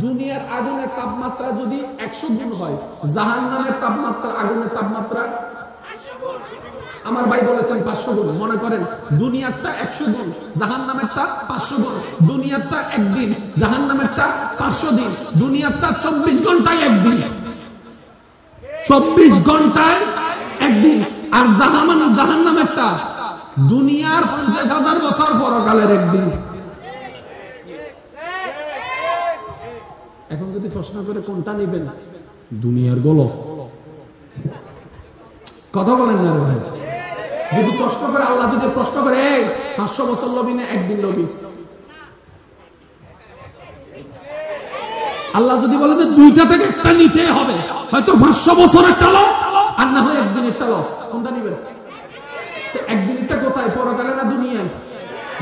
দুনিয়ার আগুনের তাপমাত্রা যদি 100 গুণ হয়, জাহান্নামের তাপমাত্রা, আগুনের তাপমাত্রা আমার ভাই বলেছেন 500 গুণ। মনে করেন দুনিয়ারটা 100 গুণ, জাহান্নামেরটা 500 গুণ। দুনিয়ারটা একদিন, জাহান্নামেরটা 500 দিন। দুনিয়ারটা 24 ঘন্টায় একদিন, 24 ঘন্টায় একদিন। আর জাহান্নামেরটা দুনিয়ার 50,000 বছর পরকালের একদিন। এখন যদি প্রশ্ন করে কোনটা নেবেন, দুনিয়ার গোল কথা বলেন না রে ভাই। যদি প্রশ্ন করে, আল্লাহ যদি প্রশ্ন করে 500 বছর লবি না একদিন লবি, আল্লাহ যদি বলে যে দুইটা থেকে একটা নিতে হবে, হয়তো 500 বছর একটা লো আর না হয় একদিন একটা লো, কোনটা নিবেন? একদিনটা কোথায়, পরকালে না দুনিয়ায়?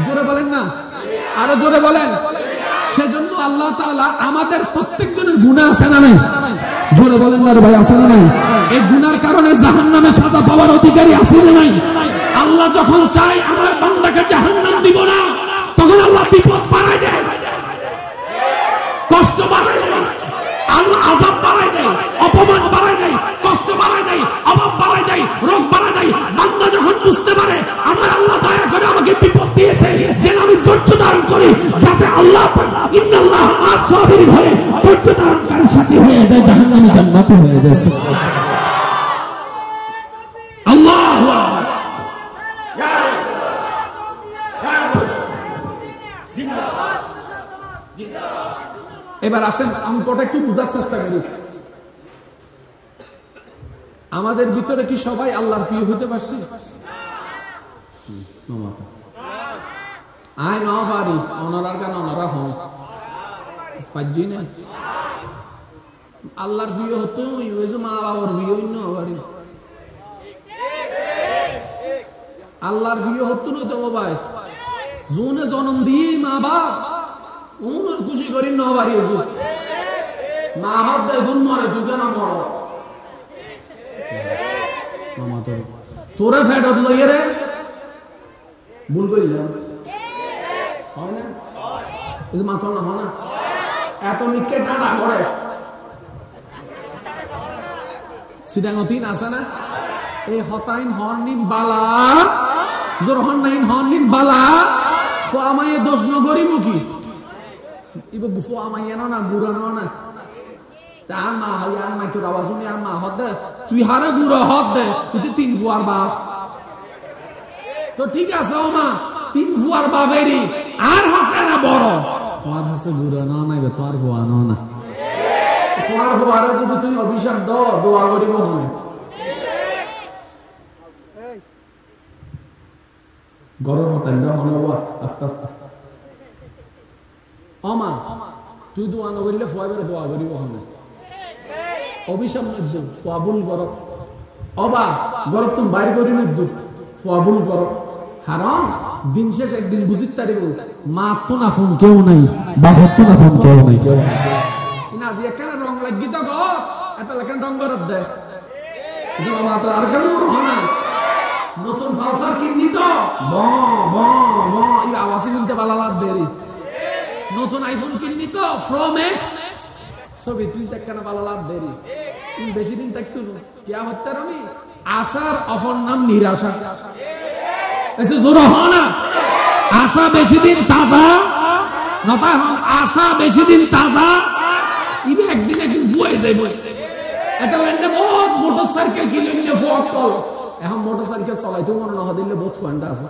জোরে বলেন না, আরো জোরে বলেন। সেজন্য আল্লাহ তাআলা আমাদের প্রত্যেকজনের গুনাহ আছে না নাই? জোরে বলেন না রে ভাই, আছে না নাই? এই গুনার কারণে জাহান্নামে সাজা পাওয়ার অধিকারী আছে না নাই? আল্লাহ যখন চায় আমার বান্দাকে জাহান্নাম দিব না, তখন আল্লাহ বিপদ বাড়ায় দেয়, কষ্ট বাড়ায় দেয়, আল্লাহ আযাব বাড়ায় দেয়, অপমান বাড়ায় দেয়, কষ্ট বাড়ায় দেয়, অভাব বাড়ায় দেয়, রোগ বাড়ায় দেয়। বান্দা যখন বুঝতে পারে আমার আল্লাহ দয়া করে আমাকে বিপদ দিয়েছে, যেন আমি ধৈর্য ধারণ করি, যাতে আল্লাহ ইন্নাল্লাহ আস-সাবিরিন হয়ে ধৈর্য ধারণকারীর সাথে হয়ে যায়, জাহান্নামী জান্নাতে হয়ে যায়। আল্লাহু আকবার। এবার আসেন অঙ্কটা একটু বোঝার চেষ্টা করি। আমাদের ভিতরে কি সবাই আল্লাহর প্রিয় হতে পারছি? আয় ন পারি, অনারার গান অনারা হন পারছি না। আল্লাহর প্রিয় হতো মা বাবার প্রিয় পারি, আল্লাহর প্রিয় হতো না তো ভাই। জোনে জন্ম দিয়ে মা বাপ উনার খুশি করি ন পারি, মা হাত দেয় গুণ মরে, তুই কেন মর? তোরে ফেরত লইয়ে রে ভুল করিলাম, হয় না? মাথা না হয় না, এত মিথ্যে টাটা করে সিডাঙ্গতিন আছে না? এই হতাইন হর্নিন বালা জোর হন্নাইন হর্নিন বালা ফো আমায় দোষ নগরি মুখী ইবো গুফো আমায় না গুড়ানো না। তার মা হয় আর মা কেউ আওয়াজ শুনি আর মা হদ দে, তুই হারে গুড়ো হদ দে, তুই 3 ফুয়ার বাপ। তো ঠিক আছে ও মা, 3 ফুয়ার বাপেরই আর হাসে না বড়, তোমার হাসে গুড়ানো না গে, তোমার ফুয়ানো না। তোমার ফুয়ারে যদি তুই অভিশাপ দাও, দোয়া করিব হয় গরম হতেন না হনবা আস্তে আস্তে। ও মা তুই দোয়া না করলে ফুয়া করে দোয়া করিব হয় অভিশাপ নজ্জ ফুয়াবুল গরক অবা গরক তুমি বাইর করি নজ্জ ফুয়াবুল গরক হারাম। দিন শেষ একদিন বুঝিত তারিব মা তো না ফোন কেউ নাই, বাবার তো না ফোন কেউ নাই, কেউ নাই না যে একখানে রং লাগি তো গো এত লেখান রং গরত দেয় মাত্র আর কেন না নতুন ফালসার কিনি তো আওয়াজে কিনতে পালা লাভ দেরি। নতুন আইফোন কিনি তো প্রো ম্যাক্স ছবি তুই একখানা পালা লাভ দেরি। বেশি দিন থাকতো কিয়া হত্যা রনি আশার অপর নাম নিরাশা। জোর হ না, আশা বেশি দিন তাজা নতা হন, আশা বেশি দিন তাজা ইবে একদিন একদিন বুয়ে যাইব। এটা লাইনে বহুত মোটরসাইকেল কিনে ফোক কল এখন মোটরসাইকেল চালাইতেও মনে না দিলে বহুত ফান্ডা আছে।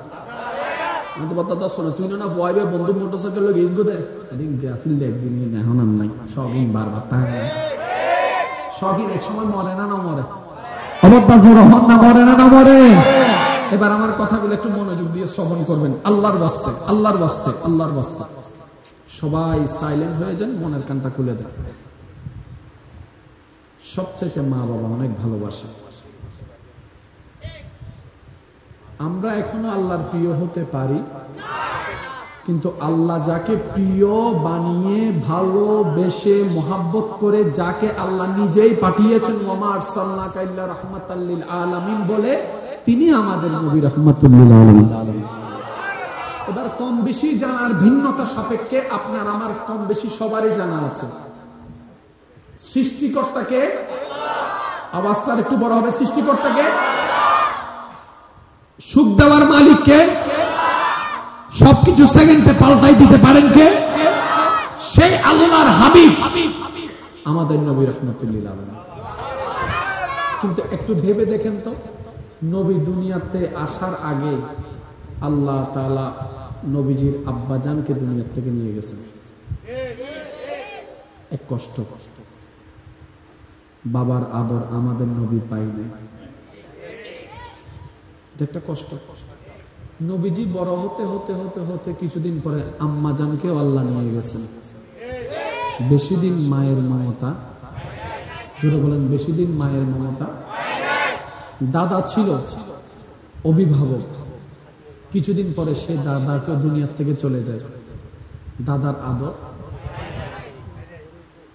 আমি তো কথা শোনো তুই না ভয় বন্ধু মোটরসাইকেল লোক গেছ গোদে আসিল একদিন এখন আর নাই, শখিন বারবার থাকে শখিন এক সময় মরে না না মরে অবদ্দা জোর হন না মরে না না মরে। এবার আমার কথাগুলো একটু মনোযোগ দিয়ে শ্রবণ করবেন আল্লাহর বাস্তে, আল্লাহর বাস্তে, আল্লাহর বাস্তে। সবাই সাইলেন্ট হয়ে যান, মনের কানটা খুলে দেন। সবচেয়ে মা বাবা অনেক ভালোবাসে। আমরা এখনো আল্লাহর প্রিয় হতে পারি, কিন্তু আল্লাহ যাকে প্রিয় বানিয়ে ভালোবেসে মোহাব্বত করে যাকে আল্লাহ নিজেই পাঠিয়েছেন ওমা আরসালনাকা ইল্লা রাহমাতাল লিল আলামিন বলে, তিনি আমাদের নবী রাহমাতুল লিল আলামিন। এবার কম বেশি জানার ভিন্নতা সাপেক্ষে আপনার আমার কম বেশি সবারই জানা আছে। সৃষ্টিকর্তাকে, আওয়াজটা একটু বড় হবে, সৃষ্টিকর্তাকে, সুখ দেওয়ার মালিককে, সবকিছু সেকেন্ডে পাল্টাই দিতে পারেন কে? সেই আল্লাহর হাবিব আমাদের নবী রাহমাতুল্লিল আলামিন। কিন্তু একটু ভেবে দেখেন তো, নবী দুনিয়াতে আসার আগে আল্লাহ তাআলা নবীজির আব্বাজানকে দুনিয়া থেকে নিয়ে গেছেন। এক কষ্ট, বাবার আদর আমাদের নবী পাই নাই, একটা কষ্ট। নবীজি বড় হতে হতে হতে হতে কিছুদিন পরে আম্মাজানকেও আল্লাহ নিয়ে গেছেন। বেশি দিন মায়ের মমতা, জোরে বলেন, বেশি দিন মায়ের মমতা। দাদা ছিল অভিভাবক, কিছুদিন পরে সে দাদাকে দুনিয়ার থেকে চলে যায়। দাদার আদর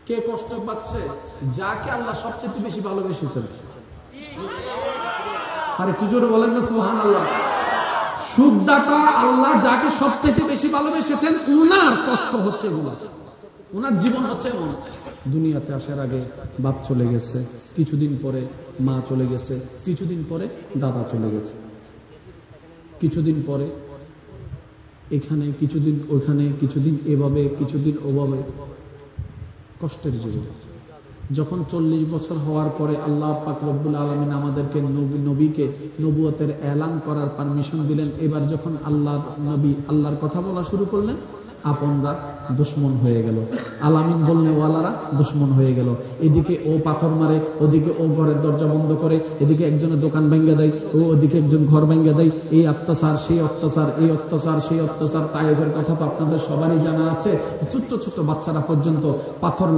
কে কষ্ট পাচ্ছে? যাকে আল্লাহ সবচেয়ে বেশি ভালোবেসেছেন। আর একটু জোরে বলেন না সুবহানাল্লাহ। সুখদাতা আল্লাহ যাকে সবচেয়ে বেশি ভালোবেসেছেন, উনার কষ্ট হচ্ছে এগুলো, উনার জীবন হচ্ছে এমন। দুনিয়াতে আসার আগে বাপ চলে গেছে, কিছুদিন পরে মা চলে গেছে, কিছুদিন পরে দাদা চলে গেছে, কিছুদিন পরে এখানে, কিছুদিন ওইখানে, কিছুদিন এভাবে, কিছুদিন ওভাবে, কষ্টের জীবন। যখন 40 বছর হওয়ার পরে আল্লাহ পাক রব্বুল আলামিন আমাদেরকে নবীকে নবুয়তের এলান করার পারমিশন দিলেন, এবার যখন আল্লাহর নবী আল্লাহর কথা বলা শুরু করলেন, আপনরা দুশ্মন হয়ে গেল, আলামিন বললে ওয়ালারা দুশ্মন হয়ে গেল। এদিকে ও পাথর মারে, ওদিকে ও ঘরের দরজা বন্ধ করে, এদিকে একজনের দোকান ভেঙে দেয়, ওদিকে একজন ঘর ভেঙে দেয়। এই অত্যাচার, সেই অত্যাচার, এই অত্যাচার, সেই অত্যাচার। তায়েফের কথা তো আপনাদের সবারই জানা আছে, ছোট্ট ছোট্ট বাচ্চারা পর্যন্ত পাথর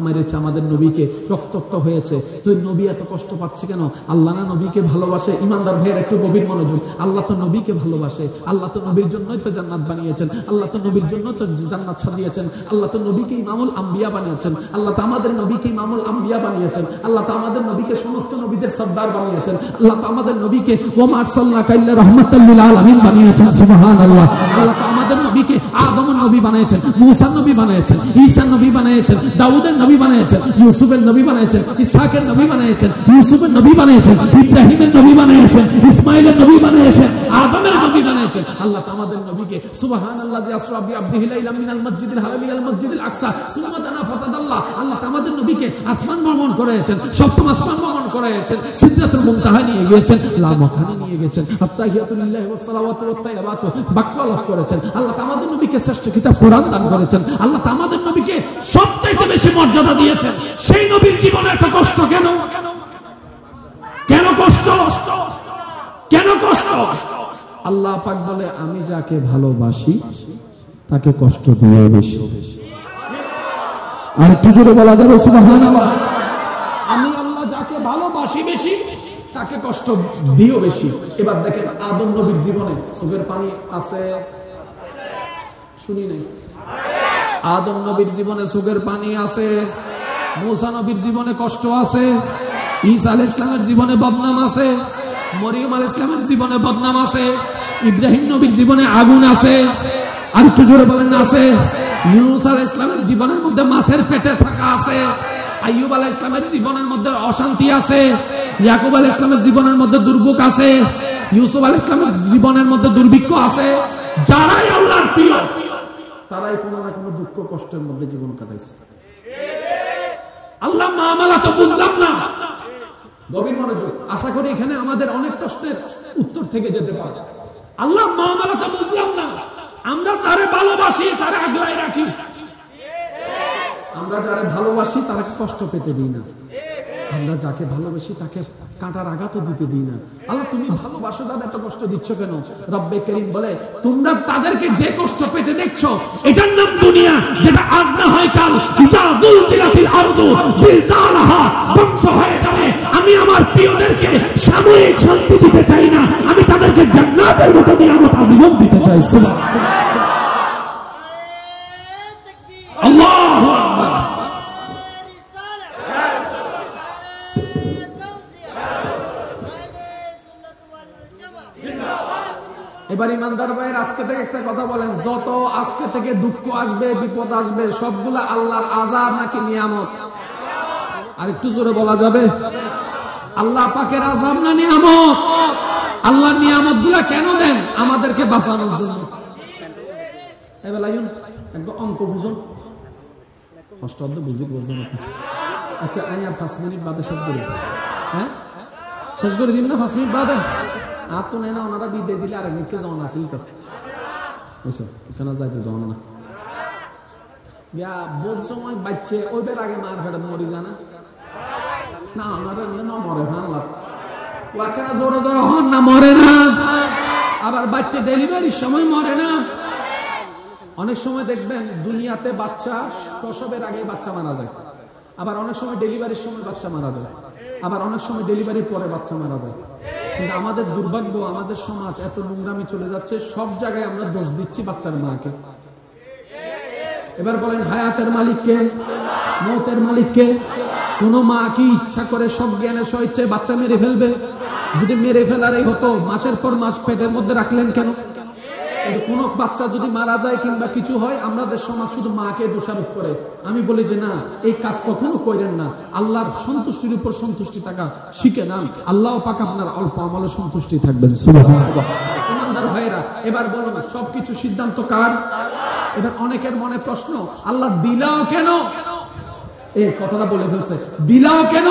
মেরেছে আমাদের নবীকে, রক্তাক্ত হয়েছে। তো নবী এত কষ্ট পাচ্ছে কেন? আল্লাহ না নবীকে ভালোবাসে? ইমানদার ভাইয়ের একটু গভীর মনোযোগ। আল্লাহ তো নবীকে ভালোবাসে, আল্লাহ তো নবীর জন্যই তো জান্নাত বানিয়েছেন, আল্লাহ তো নবীর জন্য তো জান্নাত সাজিয়েছেন, আল্লাহ তো নবীকে ইমামুল আম্বিয়া বানিয়েছেন, আল্লাহ তো আমাদের নবীকে ইমামুল আম্বিয়া বানিয়েছেন, আল্লাহ তো আমাদের নবীকে সমস্ত নবীদের সর্দার বানিয়েছেন, আল্লাহ তো আমাদের নবীকে ওয়া আরসালনাকা ইল্লা রাহমাতাল লিল আলামিন বানিয়েছেন। সুবহানাল্লাহ। আল্লাহ তো আমাদের নবীকে আদমের নবী বানিয়েছেন, মূসার নবী বানিয়েছেন, ঈসার নবী বানিয়েছেন, দাউদের নবী বানিয়েছেন, ইউসুফের নবী বানিয়েছেন, ইসহাকের নবী বানিয়েছেন, ইউসুফের নবী বানিয়েছেন, ইব্রাহিমের নবী বানিয়েছেন, ইসমাঈলের নবী বানিয়েছেন, আদমের নবী বানিয়েছেন। আল্লাহ তো আমাদের নবীকে সুবহানাল্লাহ জি আসরা বিআবদিহি লাইলাম মিনাল মসজিদিল হারাম ইলাল মসজিদিল আকসা সুম্মা দানা ফাতাদাল্লাহ। আল্লাহ তো আমাদের নবীকে আসমান ভ্রমণ করেছেন, সপ্তম আসমান ভ্রমণ করেছেন, সিদরাতুল মুনতাহা নিয়ে গিয়েছেন, লা মাকানে নিয়ে গেছেন, আত্তাহিয়াতু লিল্লাহি ওয়াস সালাওয়াতু ওয়াত তাইয়্যিবাতু বাক্য লাভ করেছেন। আল্লাহ তো আমাদের নবীকে শ্রেষ্ঠ কিতাব কোরআন দান করেছেন। আল্লাহ তো আমাদের নবীকে সবচাইতে বেশি মর্যাদা দিয়েছেন। সেই নবীর জীবনে এত কষ্ট কেন? কেন কষ্ট? কেন কষ্ট? আল্লাহ পাক বলে, আমি যাকে ভালোবাসি তাকে কষ্ট দিয়ে বেশি। আর একটু জোরে বলা যাবে সুবহানাল্লাহ। আমি আল্লাহ যাকে ভালোবাসি বেশি তাকে কষ্ট দিও বেশি। এবার দেখেন আদম নবীর জীবনে চোখের পানি আছে, শুনি নাই? আদম নবীর জীবনে চোখের পানি আছে, মূসা নবীর জীবনে কষ্ট আছে, ঈসা আলাইহিস সালামের জীবনে বদনাম আছে, মরিয়ম আলাইহিস সালামের জীবনে বদনাম আছে, ইব্রাহিম নবীর জীবনে আগুন আছে। আর একটু জোরে বলেন না আছে? ইউনূস আলাইহিস সালামের জীবনের মধ্যে মাছের পেটে থাকা আছে, আইয়ুব আলাইহিস সালামের জীবনের মধ্যে অশান্তি আছে, ইয়াকুব আলাইহিস সালামের জীবনের মধ্যে দুর্ভোগ আছে, ইউসুফ আলাইহিস সালামের জীবনের মধ্যে দুর্ভিক্ষ আছে। যারাই আল্লাহর প্রিয় তারাই কোনো না কোনো দুঃখ কষ্টের মধ্যে জীবন কাটাইছে। আল্লাহ মামলা তো বুঝলাম না, গভীর মনোযোগ। আশা করি এখানে আমাদের অনেক প্রশ্নের উত্তর থেকে যেতে পারে। আল্লাহ মামলা তো বুঝলাম না, আমরা যারে ভালোবাসি তারে আগলাই রাখি, আমরা যারে ভালোবাসি তারে কষ্ট পেতে দিই না, আমরা যাকে ভালোবাসি তাকে কাঁটার আঘাতও দিতে দিই না। আল্লাহ তুমি ভালোবাসো, তাদের এত কষ্ট দিচ্ছ কেন? রব্বে করিম বলে, তোমরা তাদেরকে যে কষ্ট পেতে দেখছো এটার নাম দুনিয়া, যেটা আজ না হয় কাল। ইজা যুলজিলাতিল আরদু জিলজালাহা, ধ্বংস হয়ে যাবে। আমি আমার প্রিয়দেরকে সাময়িক শান্তি দিতে চাই না, আমি তাদেরকে জান্নাতের মতো নিয়ামত আজীবন দিতে চাই। সুবহানাল্লাহ, আল্লাহু আকবার। এবার ইমানদার ভাইয়ের আজকে থেকে একটা কথা বলেন, যত আজকে থেকে দুঃখ আসবে, বিপদ আসবে, সবগুলা আল্লাহর আযাব নাকি নিয়ামত? আর একটু জোরে বলা যাবে? আল্লাহ পাকের আযাব না নিয়ামত? আল্লাহ নিয়ামত গুলা কেন দেন? আমাদেরকে বাঁচানোর জন্য। এবার লাইন একদম অঙ্ক বুঝুন, কষ্ট অর্ধ বুঝি বুঝুন। আচ্ছা আমি আর 5 মিনিট বাদে শেষ করি। হ্যাঁ শেষ করে দিন না 5 মিনিট বাদে। আর তো নেই না, ওনারা বিদায় দিলে আরেক মিনিটকে যাওয়া আসিল তো বুঝছো, এখানে যাইতে দেওয়া না। বোধ সময় বাচ্চে ওদের আগে মার ফেরত মরি জানা না, ওনারা না মরে ভাঙলাম ওখানে জোরে জোরে হন না, মরে না। আবার বাচ্চা ডেলিভারির সময় মরে না। অনেক সময় দেখবেন দুনিয়াতে বাচ্চা প্রসবের আগে বাচ্চা মারা যায়, আবার অনেক সময় ডেলিভারির সময় বাচ্চা মারা যায়, আবার অনেক সময় ডেলিভারির পরে বাচ্চা মারা যায়। কিন্তু আমাদের দুর্ভাগ্য, আমাদের সমাজ এত নোংরামি চলে যাচ্ছে, সব জায়গায় আমরা দোষ দিচ্ছি বাচ্চার মাকে। এবার বলেন হায়াতের মালিককে, মৌতের মালিককে? কোন মা কি ইচ্ছা করে সব জ্ঞানে সহিচ্ছে বাচ্চা মেরে ফেলবে? যদি মেরে ফেলারই হতো মাসের পর মাস পেটের মধ্যে রাখলেন কেন? কোন বাচ্চা যদি মারা যায় কিংবা কিছু হয়, আমাদের সমাজ শুধু মাকে দোষারোপ করে। আমি বলি যে না, এই কাজ কখনো করেন না। আল্লাহর সন্তুষ্টির উপর সন্তুষ্টি থাকা শিখে নেন, আল্লাহ পাক আপনার অল্প আমলে সন্তুষ্টি থাকবেন। সুবহানাল্লাহ। ইমানদার ভাইরা, এবার বলুন সবকিছু সিদ্ধান্ত কার? এবার অনেকের মনে প্রশ্ন, আল্লাহ দিলাও কেন? এই কথাটা বলে ফেলছে, দিলাও কেন,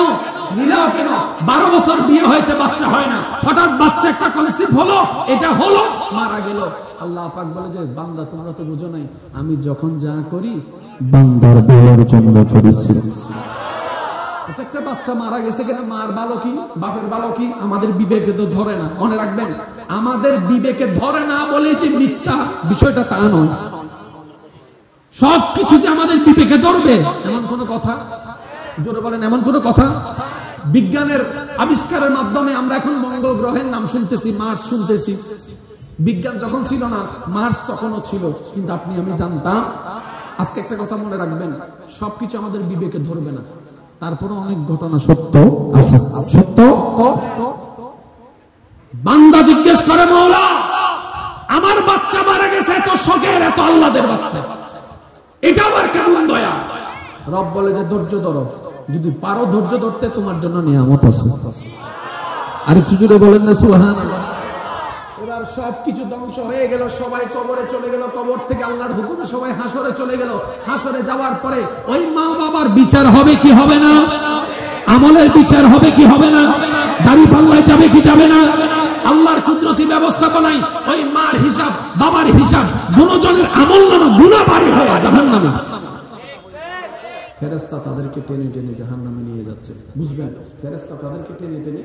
নিলাও কেন? 12 বছর বিয়ে হয়েছে, বাচ্চা হয় না, হঠাৎ বাচ্চা একটা কনসিভ হলো, এটা হলো, মারা গেল। আল্লাহ পাক বলে যে বান্দা তোমরা তো বুঝো নাই, আমি যখন যা করি বান্দার ভালোর জন্য করেছি। আচ্ছা একটা বাচ্চা মারা গেছে কেন, মার ভালো কি বাপের ভালো কি আমাদের বিবেকে তো ধরে না। মনে রাখবেন, আমাদের বিবেকে ধরে না বলে যে মিথ্যা, বিষয়টা তা নয়। সবকিছু যে আমাদের বিবেকে ধরবে এমন কোন কথা? জোরে বলেন, এমন কোন কথা? বিজ্ঞানের আবিষ্কারের মাধ্যমে আমরা এখন মঙ্গল গ্রহের নাম শুনতেছি, মার্স শুনতেছি। বিজ্ঞান যখন ছিল না, মার্স তখনও ছিল, কিন্তু আপনি আমি জানতাম। আজকে একটা কথা মনে রাখবেন, সবকিছু আমাদের বিবেকে ধরবে না, তারপরে অনেক ঘটনা সত্য আছে। সত্য বান্দা জিজ্ঞেস করে, মওলা আমার বাচ্চা মারা গেছে, এত শোকের, এত আহ্লাদের বাচ্চা, এটা আবার কেমন দয়া? রব বলে যে ধৈর্য ধরো, যদি পারো ধৈর্য ধরতে তোমার জন্য নিয়ামত আছে। আর একটু জুড়ে বলেন না সুবহানাল্লাহ। এবার সবকিছু ধ্বংস হয়ে গেল, সবাই কবরে চলে গেল, কবর থেকে আল্লাহর হুকুমে সবাই হাসরে চলে গেল। হাসরে যাওয়ার পরে ওই মা বাবার বিচার হবে কি হবে না? আমলের বিচার হবে কি হবে না? দাড়ি পাল্লায় যাবে কি যাবে না? আল্লাহর কুদরতি ব্যবস্থাপনায় ওই মার হিসাব, বাবার হিসাব, দুজনের আমলনামা গুনাহ বাড়ি হয়ে জাহান্নামে। ফেরেশতা তাদেরকে টেনে টেনে জাহান্নামে নিয়ে যাচ্ছে। বুঝবেন, ফেরেশতা তাদেরকে টেনে টেনে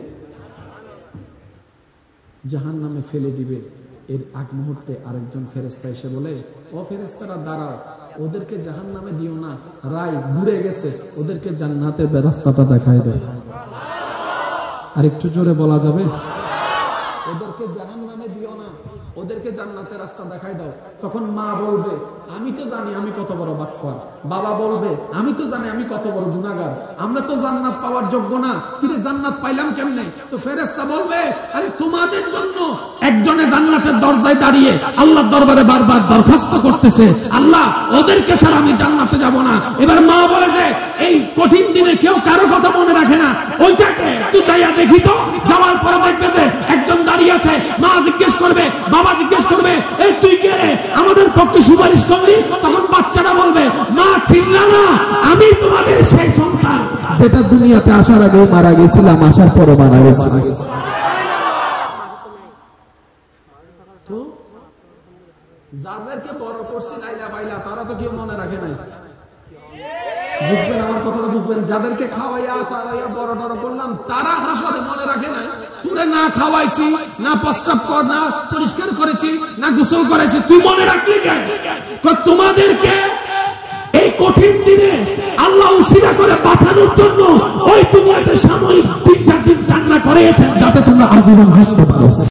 জাহান্নামে ফেলে দিবে। এর আগ মুহূর্তে আরেকজন ফেরেশতা এসে বলে, ও ফেরেশতারা দাঁড়াও, ওদেরকে জাহান্নামে দিও না, রায় ঘুরে গেছে, ওদেরকে জান্নাতের রাস্তাটা দেখায় দেয়। আর একটু জোরে বলা যাবে? ওদেরকে জাহান্নামে দিও না, ওদেরকে জান্নাতের রাস্তা দেখাই দাও। তখন মা বলবে, আমি তো জানি আমি কত বড় বাটপার। বাবা বলবে, আমি তো জানি আমি কত বড় গুনাহগার, আমরা তো জান্নাত পাওয়ার যোগ্য না, কিন্তু জান্নাত পাইলাম কেমনে? তো ফেরেশতা বলবে, আরে তোমাদের জন্য একজনে জান্নাতের দরজায় দাঁড়িয়ে আল্লাহর দরবারে বারবার দরখাস্ত করতেছে, আল্লাহ ওদেরকে ছাড়া আমি জান্নাতে যাব না। এবার মা বলে যে এই কঠিন দিনে কেউ কারো কথা মনে রাখে না, ওইটাকে একটু চাইয়া দেখি তো। যাওয়ার পরে দেখবে যে একজন দাঁড়িয়ে আছে, মা জিজ্ঞেস করবে, বাবা জিজ্ঞেস করবে, এই তুই কে রে, আমাদের পক্ষে সুপারিশ করলি? তখন বাচ্চাটা বলবে, মা চিনলা না, আমি তোমাদের সেই সন্তান যেটা দুনিয়াতে আসার আগে মারা গেছিলাম, আসার পরে মারা গেছিলাম। তো যাদেরকে বড় করছি লাইলা বাইলা, তারা তো কেউ মনে রাখে নাই। বুঝবেন আমার কথাটা, বুঝবেন? যাদেরকে খাওয়াইয়া তারাইয়া বড় বড় করলাম, তারা হাসরে মনে রাখে নাই। তুরে না খাওয়াইছি, না প্রস্রাব কর, না পরিষ্কার করেছি, না গোসল করেছি, তুই মনে রাখলি কেন? তোমাদেরকে এই কঠিন দিনে আল্লাহ উসিলা করে পাঠানোর জন্য ওই দুনিয়াতে সাময়িক 3-4 দিন জান্নাত করেছেন, যাতে তোমরা আজীবন হাসতে পারো।